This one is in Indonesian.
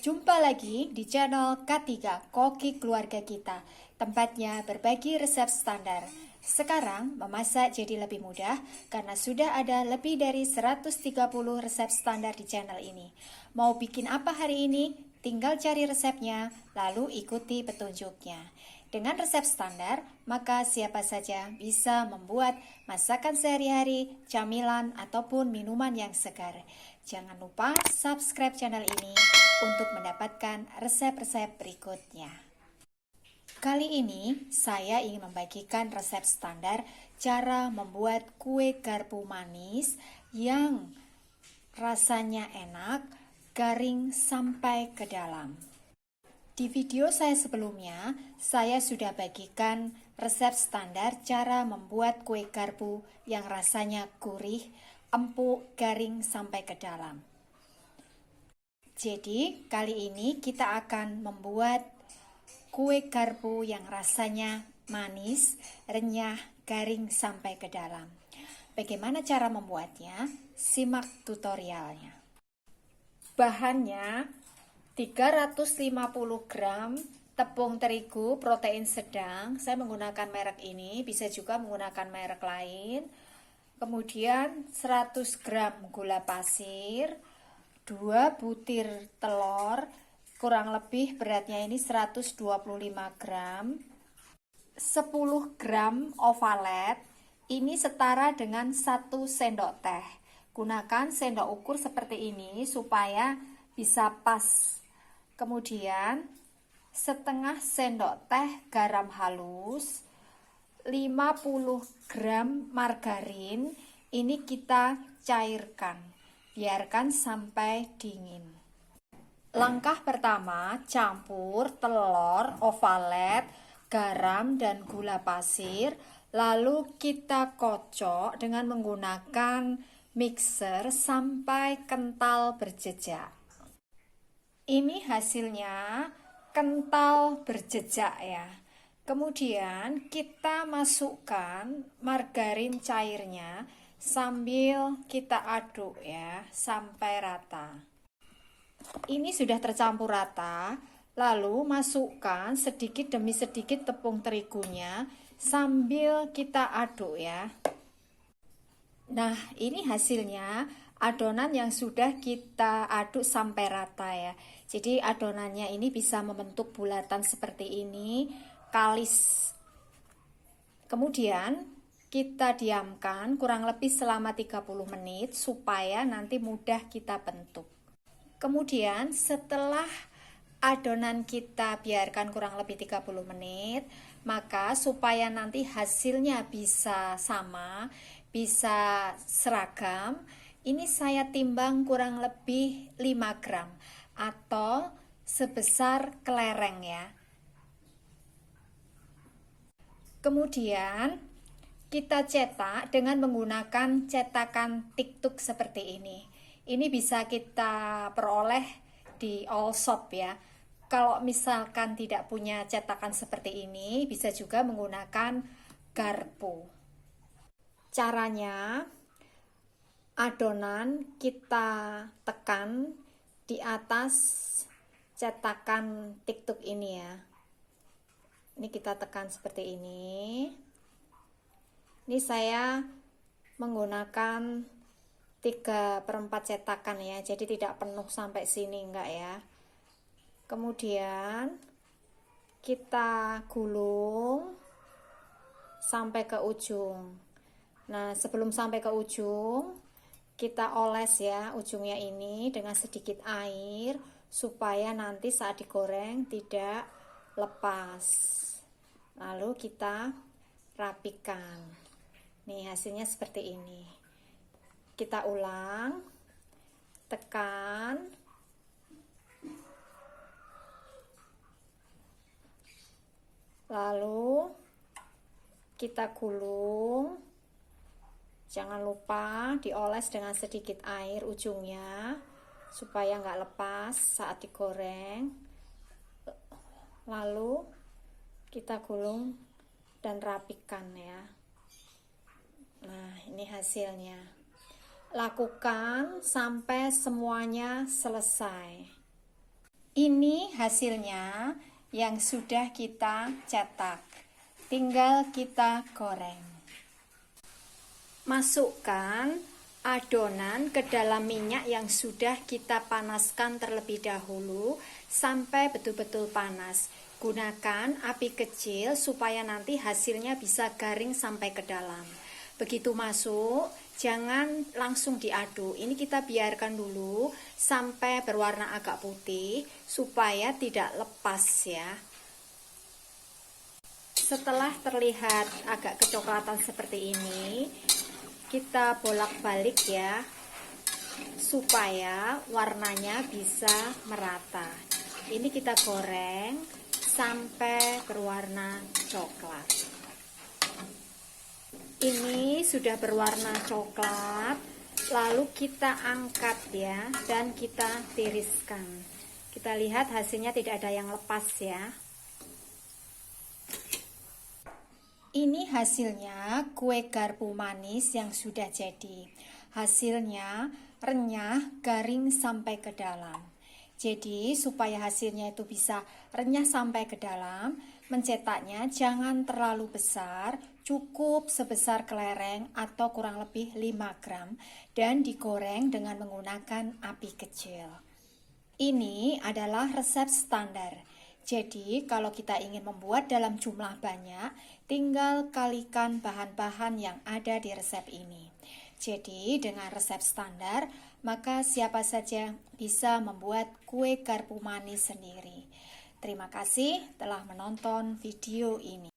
Jumpa lagi di channel K3 Koki Keluarga Kita, tempatnya berbagi resep standar. Sekarang memasak jadi lebih mudah karena sudah ada lebih dari 130 resep standar di channel ini. Mau bikin apa hari ini? Tinggal cari resepnya, lalu ikuti petunjuknya. Dengan resep standar, maka siapa saja bisa membuat masakan sehari-hari, camilan, ataupun minuman yang segar. Jangan lupa subscribe channel ini untuk mendapatkan resep-resep berikutnya. Kali ini saya ingin membagikan resep standar cara membuat kue garpu manis yang rasanya enak, garing sampai ke dalam. Di video saya sebelumnya, saya sudah bagikan resep standar cara membuat kue garpu yang rasanya gurih, empuk, garing sampai ke dalam. Jadi, kali ini kita akan membuat kue garpu yang rasanya manis, renyah, garing sampai ke dalam. Bagaimana cara membuatnya? Simak tutorialnya. Bahannya 350 gram tepung terigu protein sedang. Saya menggunakan merek ini, bisa juga menggunakan merek lain. Kemudian 100 gram gula pasir, 2 butir telur, kurang lebih beratnya ini 125 gram. 10 gram ovalet, ini setara dengan 1 sendok teh. Gunakan sendok ukur seperti ini supaya bisa pas. Kemudian setengah sendok teh garam halus, 50 gram margarin, ini kita cairkan, biarkan sampai dingin. Langkah pertama, campur telur, ovalet, garam, dan gula pasir, lalu kita kocok dengan menggunakan mixer sampai kental berjejak. Ini hasilnya kental berjejak ya. Kemudian kita masukkan margarin cairnya sambil kita aduk ya sampai rata. Ini sudah tercampur rata, lalu masukkan sedikit demi sedikit tepung terigunya sambil kita aduk ya. Nah, ini hasilnya adonan yang sudah kita aduk sampai rata ya. Jadi adonannya ini bisa membentuk bulatan seperti ini, kalis. Kemudian kita diamkan kurang lebih selama 30 menit supaya nanti mudah kita bentuk. Kemudian setelah adonan kita biarkan kurang lebih 30 menit, maka supaya nanti hasilnya bisa sama, bisa seragam, ini saya timbang kurang lebih 5 gram atau sebesar kelereng ya. Kemudian kita cetak dengan menggunakan cetakan tiktuk seperti ini. Ini bisa kita peroleh di all shop ya. Kalau misalkan tidak punya cetakan seperti ini, bisa juga menggunakan garpu. Caranya, adonan kita tekan di atas cetakan tiktuk ini ya. Ini kita tekan seperti ini. Ini saya menggunakan 3/4 cetakan ya, jadi tidak penuh sampai sini enggak ya. Kemudian kita gulung sampai ke ujung. Nah, sebelum sampai ke ujung, kita oles ya ujungnya ini dengan sedikit air supaya nanti saat digoreng tidak lepas. Lalu kita rapikan. Nih, hasilnya seperti ini. Kita ulang, tekan, lalu kita gulung. Jangan lupa dioles dengan sedikit air ujungnya supaya nggak lepas saat digoreng. Lalu kita gulung dan rapikan ya. Nah, ini hasilnya. Lakukan sampai semuanya selesai. Ini hasilnya yang sudah kita cetak. Tinggal kita goreng. Masukkan adonan ke dalam minyak yang sudah kita panaskan terlebih dahulu sampai betul-betul panas. Gunakan api kecil supaya nanti hasilnya bisa garing sampai ke dalam. Begitu masuk, jangan langsung diaduk. Ini kita biarkan dulu sampai berwarna agak putih supaya tidak lepas ya. Setelah terlihat agak kecoklatan seperti ini, kita bolak-balik ya supaya warnanya bisa merata. Ini kita goreng sampai berwarna coklat. Ini sudah berwarna coklat, lalu kita angkat ya dan kita tiriskan. Kita lihat hasilnya tidak ada yang lepas ya. Ini hasilnya kue garpu manis yang sudah jadi. Hasilnya renyah, garing sampai ke dalam. Jadi supaya hasilnya itu bisa renyah sampai ke dalam, mencetaknya jangan terlalu besar, cukup sebesar kelereng atau kurang lebih 5 gram dan digoreng dengan menggunakan api kecil. Ini adalah resep standar. Jadi kalau kita ingin membuat dalam jumlah banyak, tinggal kalikan bahan-bahan yang ada di resep ini. Jadi dengan resep standar, maka siapa saja bisa membuat kue garpu manis sendiri. Terima kasih telah menonton video ini.